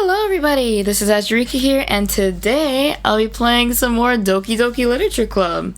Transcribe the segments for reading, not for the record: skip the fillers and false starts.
Hello everybody, this is Azurika here, and today I'll be playing some more Dokidokiliterature Club.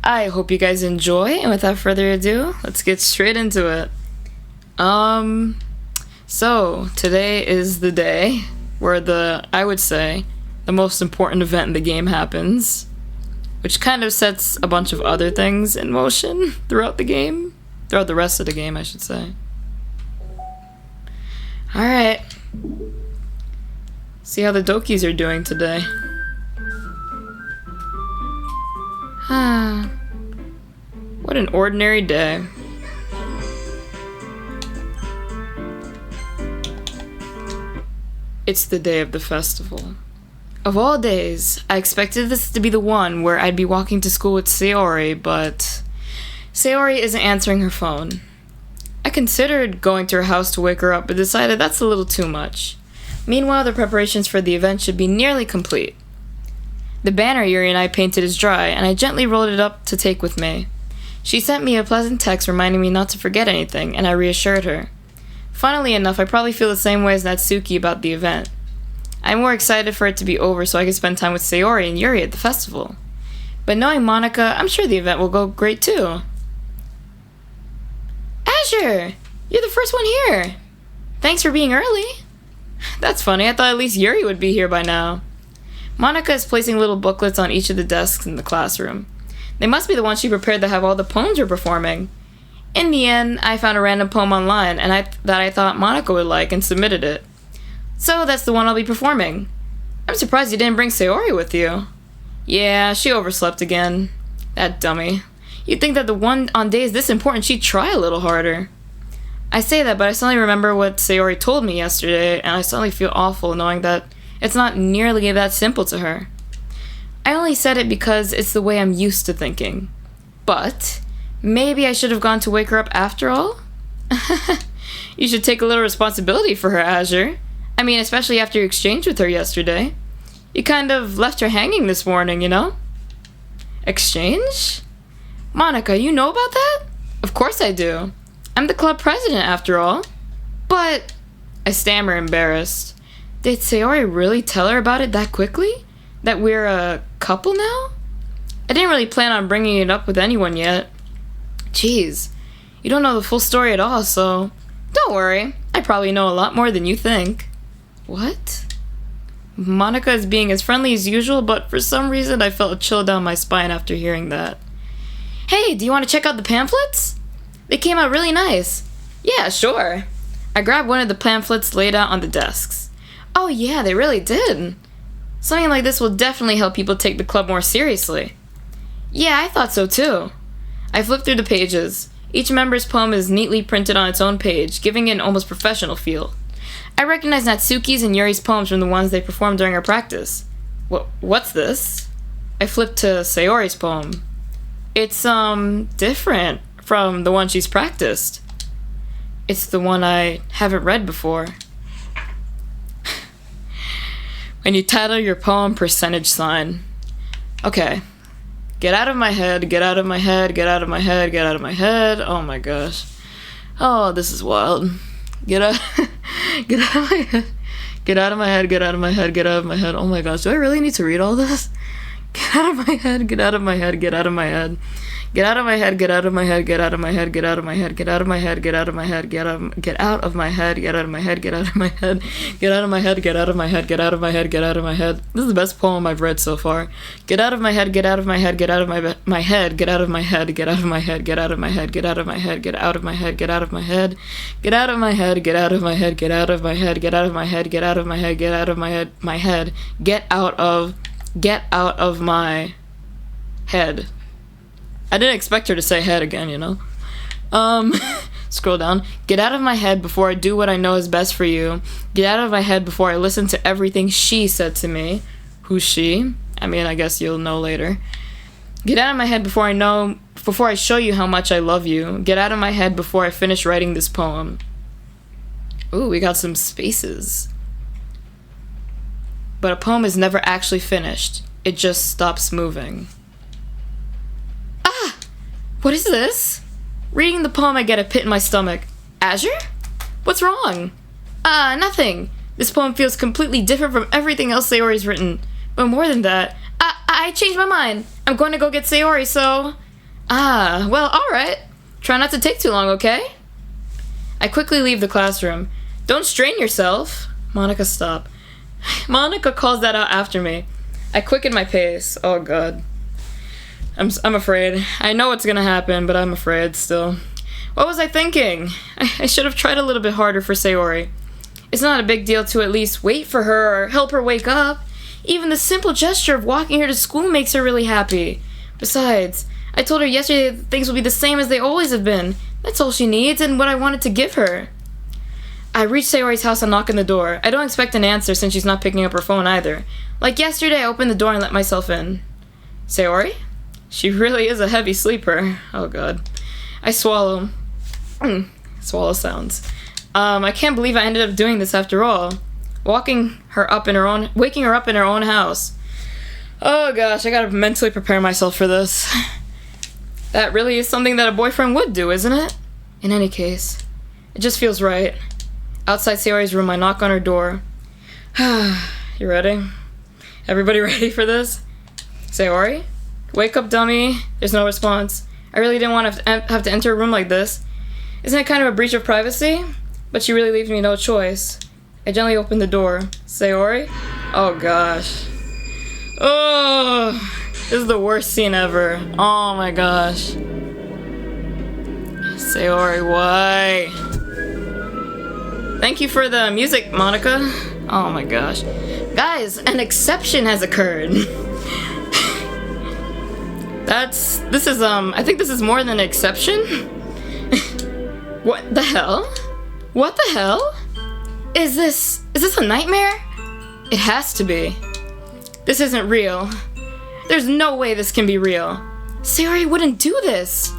I hope you guys enjoy, and without further ado, let's get straight into it. So today is the day where I would say, the most important event in the game happens, which kind of sets a bunch of other things in motion throughout the rest of the game, I should say. Alright. See how the Dokis are doing today. What an ordinary day. It's the day of the festival. Of all days, I expected this to be the one where I'd be walking to school with Sayori, but Sayori isn't answering her phone. I considered going to her house to wake her up, but decided that's a little too much. Meanwhile, the preparations for the event should be nearly complete. The banner Yuri and I painted is dry, and I gently rolled it up to take with me. She sent me a pleasant text reminding me not to forget anything, and I reassured her. Funnily enough, I probably feel the same way as Natsuki about the event. I'm more excited for it to be over so I can spend time with Sayori and Yuri at the festival. But knowing Monica, I'm sure the event will go great too. Azure! You're the first one here! Thanks for being early. That's funny, I thought at least Yuri would be here by now. Monica is placing little booklets on each of the desks in the classroom. They must be the ones she prepared that have all the poems we're performing. In the end, I found a random poem online that I thought Monica would like and submitted it. So that's the one I'll be performing. I'm surprised you didn't bring Sayori with you. Yeah, she overslept again. That dummy. You'd think that the one on days this important she'd try a little harder. I say that, but I suddenly remember what Sayori told me yesterday, and I suddenly feel awful knowing that it's not nearly that simple to her. I only said it because it's the way I'm used to thinking. But maybe I should have gone to wake her up after all? You should take a little responsibility for her, Azure. I mean, especially after your exchange with her yesterday. You kind of left her hanging this morning, you know? Exchange? Monica, you know about that? Of course I do. I'm the club president, after all. But, I stammer, embarrassed. Did Sayori really tell her about it that quickly? That we're a couple now? I didn't really plan on bringing it up with anyone yet. Jeez, you don't know the full story at all, so don't worry. I probably know a lot more than you think. What? Monica is being as friendly as usual, but for some reason I felt a chill down my spine after hearing that. Hey, do you want to check out the pamphlets? They came out really nice. Yeah, sure. I grabbed one of the pamphlets laid out on the desks. Oh yeah, they really did. Something like this will definitely help people take the club more seriously. Yeah, I thought so too. I flipped through the pages. Each member's poem is neatly printed on its own page, giving it an almost professional feel. I recognized Natsuki's and Yuri's poems from the ones they performed during our practice. What's this? I flipped to Sayori's poem. It's, different from the one she's practiced. It's the one I haven't read before. When you title your poem percentage sign. Okay. Get out of my head, get out of my head, get out of my head, get out of my head. Oh my gosh. Oh, this is wild. Get out get out of my head. Get out of my head, get out of my head, get out of my head. Oh my gosh, do I really need to read all this? Get out of my head, get out of my head, get out of my head. Get out of my head, get out of my head, get out of my head, get out of my head, get out of my head, get out of my head, get out of my head, get out of my head, get out of my head, get out of my head, get out of my head, get out of my head, get out of my head. This is the best poem I've read so far. Get out of my head, get out of my head, get out of my head, get out of my head, get out of my head, get out of my head, get out of my head, get out of my head, get out of my head, get out of my head, get out of my head, get out of my head, get out of my head, get out of my head, get out of my head, my head, get out of my head. I didn't expect her to say head again, you know? Scroll down. Get out of my head before I do what I know is best for you. Get out of my head before I listen to everything she said to me. Who's she? I mean, I guess you'll know later. Get out of my head before I show you how much I love you. Get out of my head before I finish writing this poem. Ooh, we got some spaces. But a poem is never actually finished. It just stops moving. What is this? Reading the poem, I get a pit in my stomach. Azure? What's wrong? Nothing. This poem feels completely different from everything else Sayori's written. But more than that, I changed my mind. I'm going to go get Sayori, so... well, alright. Try not to take too long, okay? I quickly leave the classroom. Don't strain yourself. Monica, stop. Monica calls that out after me. I quicken my pace. Oh, God. I'm afraid. I know what's gonna happen, but I'm afraid still. What was I thinking? I should have tried a little bit harder for Sayori. It's not a big deal to at least wait for her or help her wake up. Even the simple gesture of walking her to school makes her really happy. Besides, I told her yesterday that things will be the same as they always have been. That's all she needs and what I wanted to give her. I reach Sayori's house and knock on the door. I don't expect an answer since she's not picking up her phone either. Like yesterday, I opened the door and let myself in. Sayori? She really is a heavy sleeper. Oh, God. I swallow. Swallow sounds. I can't believe I ended up doing this after all. Waking her up in her own house. Oh gosh, I gotta mentally prepare myself for this. That really is something that a boyfriend would do, isn't it? In any case, it just feels right. Outside Sayori's room, I knock on her door. You ready? Everybody ready for this? Sayori? Wake up, dummy. There's no response. I really didn't want to have to enter a room like this. Isn't it kind of a breach of privacy? But she really leaves me no choice. I gently open the door. Sayori? Oh gosh. Oh, this is the worst scene ever. Oh my gosh. Sayori, why? Thank you for the music, Monica. Oh my gosh. Guys, an exception has occurred. I think this is more than an exception. What the hell? What the hell? Is this a nightmare? It has to be. This isn't real. There's no way this can be real. Sayori wouldn't do this.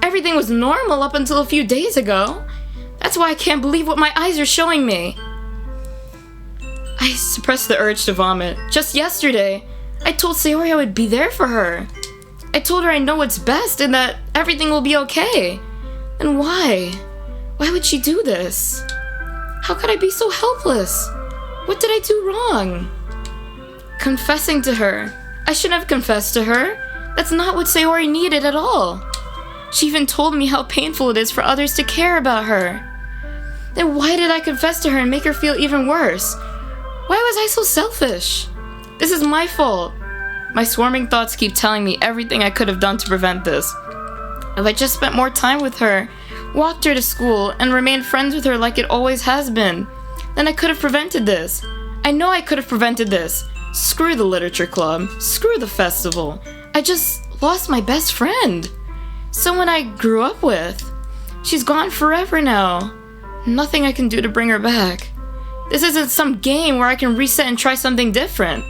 Everything was normal up until a few days ago. That's why I can't believe what my eyes are showing me. I suppressed the urge to vomit. Just yesterday, I told Sayori I would be there for her. I told her I know what's best and that everything will be okay. And why? Why would she do this? How could I be so helpless? What did I do wrong? Confessing to her. I shouldn't have confessed to her. That's not what Sayori needed at all. She even told me how painful it is for others to care about her. Then why did I confess to her and make her feel even worse? Why was I so selfish? This is my fault. My swarming thoughts keep telling me everything I could have done to prevent this. If I just spent more time with her, walked her to school, and remained friends with her like it always has been, then I could have prevented this. I know I could have prevented this. Screw the literature club. Screw the festival. I just lost my best friend. Someone I grew up with. She's gone forever now. Nothing I can do to bring her back. This isn't some game where I can reset and try something different.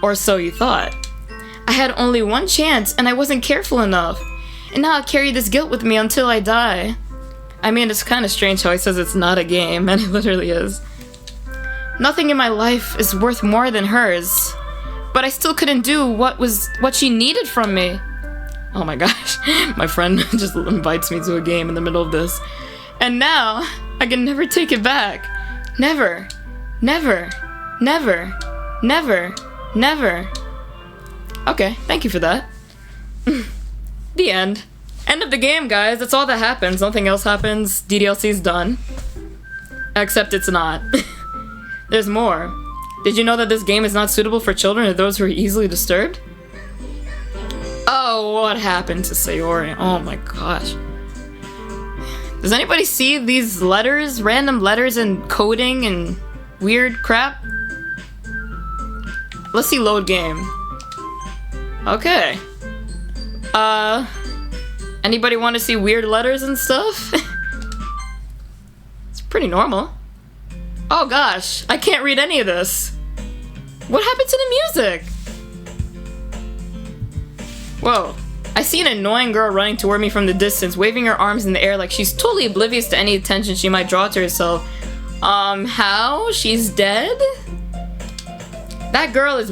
Or so you thought. I had only one chance and I wasn't careful enough. And now I'll carry this guilt with me until I die. I mean, it's kind of strange how he says it's not a game, and it literally is. Nothing in my life is worth more than hers. But I still couldn't do what she needed from me. Oh my gosh, my friend just invites me to a game in the middle of this. And now, I can never take it back. Never. Never. Never. Never. Never. Okay, thank you for that. The end. End of the game, guys. That's all that happens. Nothing else happens. DDLC's done. Except it's not. There's more. Did you know that this game is not suitable for children or those who are easily disturbed? Oh, what happened to Sayori? Oh my gosh. Does anybody see these letters? Random letters and coding and weird crap? Let's see load game. Okay. Anybody want to see weird letters and stuff? It's pretty normal. Oh gosh, I can't read any of this. What happened to the music? Whoa. I see an annoying girl running toward me from the distance, waving her arms in the air like she's totally oblivious to any attention she might draw to herself. How? She's dead? That girl is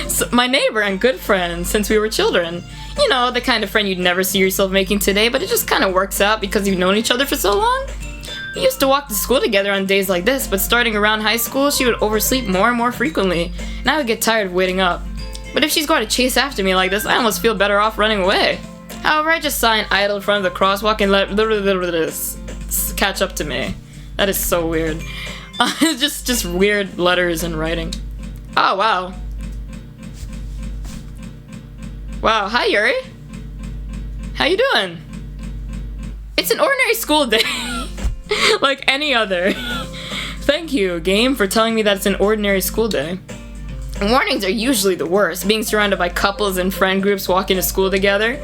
so, my neighbor and good friend since we were children. You know, the kind of friend you'd never see yourself making today, but it just kind of works out because you've known each other for so long. We used to walk to school together on days like this, but starting around high school, she would oversleep more and more frequently, and I would get tired of waiting up. But if she's going to chase after me like this, I almost feel better off running away. However, I just sigh and idle in front of the crosswalk and let this catch up to me. That is so weird. Just weird letters and writing. Oh, wow. Wow, hi Yuri. How you doing? It's an ordinary school day. Like any other. Thank you, game, for telling me that it's an ordinary school day. Mornings are usually the worst, being surrounded by couples and friend groups walking to school together.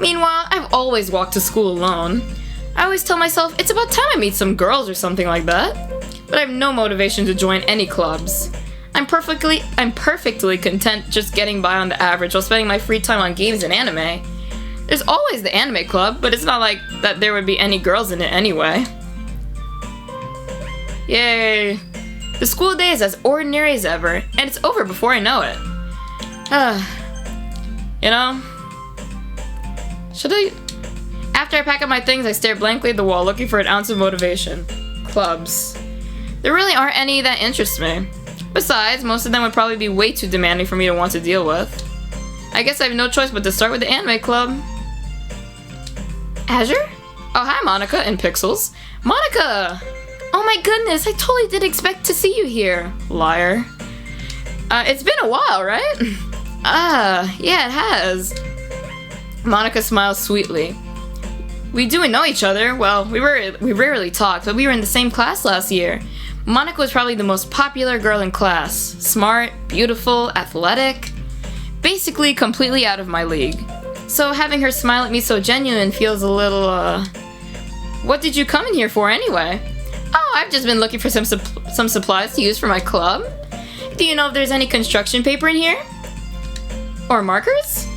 Meanwhile, I've always walked to school alone. I always tell myself it's about time I meet some girls or something like that. But I have no motivation to join any clubs. I'm perfectly content just getting by on the average while spending my free time on games and anime. There's always the anime club, but it's not like that there would be any girls in it anyway. Yay! The school day is as ordinary as ever, and it's over before I know it. You know? Should I... After I pack up my things, I stare blankly at the wall, looking for an ounce of motivation. Clubs. There really aren't any that interest me. Besides, most of them would probably be way too demanding for me to want to deal with. I guess I have no choice but to start with the anime club. Azure? Oh, hi, Monica and Pixels. Monica! Oh my goodness, I totally didn't expect to see you here. Liar. It's been a while, right? Yeah, it has. Monica smiles sweetly. We do know each other. Well, we rarely talked, but we were in the same class last year. Monica was probably the most popular girl in class. Smart, beautiful, athletic. Basically, completely out of my league. So having her smile at me so genuine feels a little, What did you come in here for anyway? Oh, I've just been looking for some supplies to use for my club. Do you know if there's any construction paper in here? Or markers?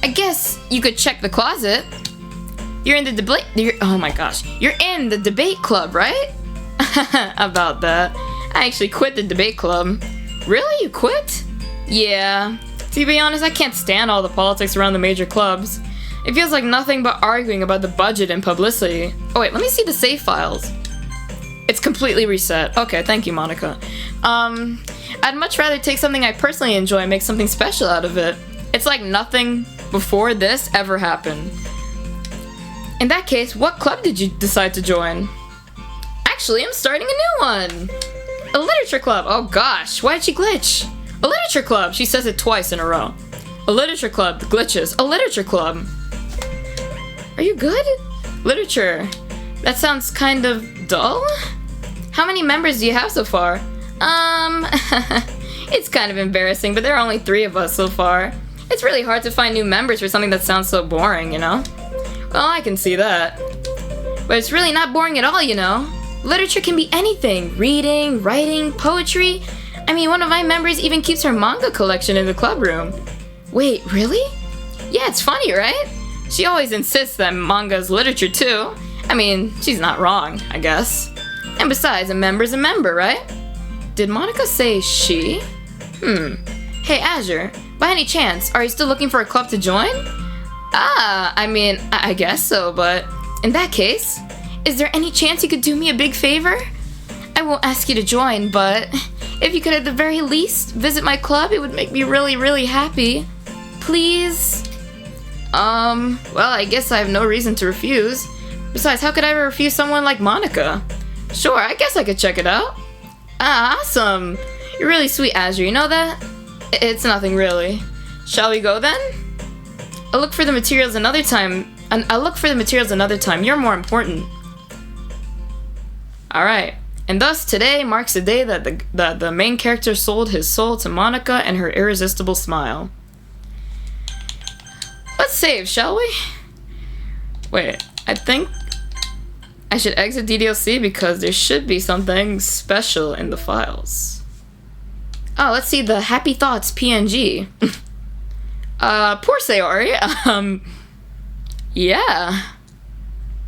I guess you could check the closet. You're in the debate. Oh my gosh. You're in the debate club, right? About that. I actually quit the debate club. Really? You quit? Yeah. To be honest, I can't stand all the politics around the major clubs. It feels like nothing but arguing about the budget and publicity. Oh wait, let me see the save files. It's completely reset. Okay, thank you, Monica. I'd much rather take something I personally enjoy and make something special out of it. It's like nothing before this ever happened. In that case, what club did you decide to join? Actually, I'm starting a new one. A literature club. Oh gosh, why'd she glitch? A literature club. She says it twice in a row. A literature club. The glitches. A literature club. Are you good? Literature. That sounds kind of dull. How many members do you have so far? It's kind of embarrassing, but there are only 3 of us so far. It's really hard to find new members for something that sounds so boring, you know? Well, I can see that. But it's really not boring at all, you know? Literature can be anything. Reading, writing, poetry. I mean, one of my members even keeps her manga collection in the club room. Wait, really? Yeah, it's funny, right? She always insists that manga is literature too. I mean, she's not wrong, I guess. And besides, a member's a member, right? Did Monica say she? Hey, Azure, by any chance, are you still looking for a club to join? I mean, I guess so, but in that case, is there any chance you could do me a big favor? I won't ask you to join, but if you could at the very least visit my club, it would make me really, really happy. Please? Well, I guess I have no reason to refuse. Besides, how could I ever refuse someone like Monica? Sure, I guess I could check it out. Awesome. You're really sweet, Azure, you know that? It's nothing really. Shall we go then? I'll look for the materials another time. You're more important. Alright. And thus, today marks the day that the main character sold his soul to Monica and her irresistible smile. Let's save, shall we? Wait, I think I should exit ddlc because there should be something special in the files. Oh, let's see the happy thoughts PNG. Poor Sayori. Yeah.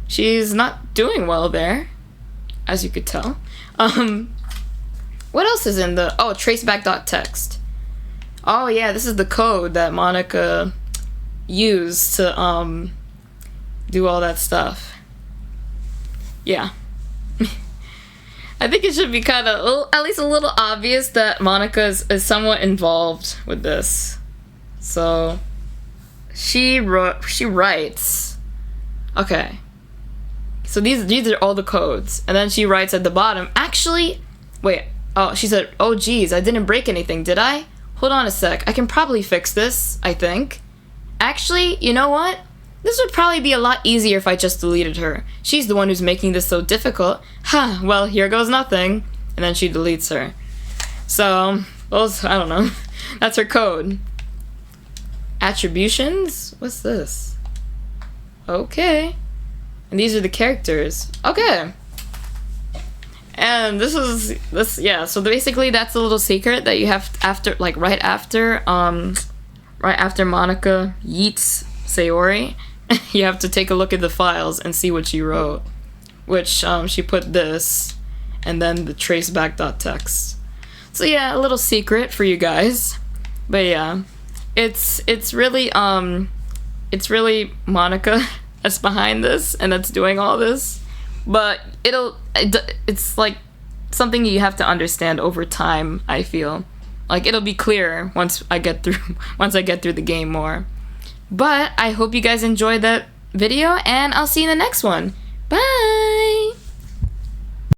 She's not doing well there, as you could tell. What else is in the... Oh, traceback.txt. Oh, yeah, this is the code that Monica used to, do all that stuff. Yeah. I think it should be kind of, at least a little obvious that Monica is somewhat involved with this. So, she writes. Okay. So these are all the codes. And then she writes at the bottom, actually, wait. Oh, she said, oh geez, I didn't break anything, did I? Hold on a sec. I can probably fix this, I think. Actually, you know what? This would probably be a lot easier if I just deleted her. She's the one who's making this so difficult. Huh, well, here goes nothing. And then she deletes her. So, those, I don't know. That's her code. Attributions? What's this? Okay. And these are the characters. Okay. And yeah, so basically that's a little secret that you have after, like, right after Monica yeets Sayori. You have to take a look at the files and see what she wrote. Which, she put this, and then the traceback.txt. So yeah, a little secret for you guys. But yeah, it's really Monica that's behind this, and that's doing all this. But it's like something you have to understand over time, I feel. Like, it'll be clearer once I get through the game more. But I hope you guys enjoyed that video, and I'll see you in the next one. Bye!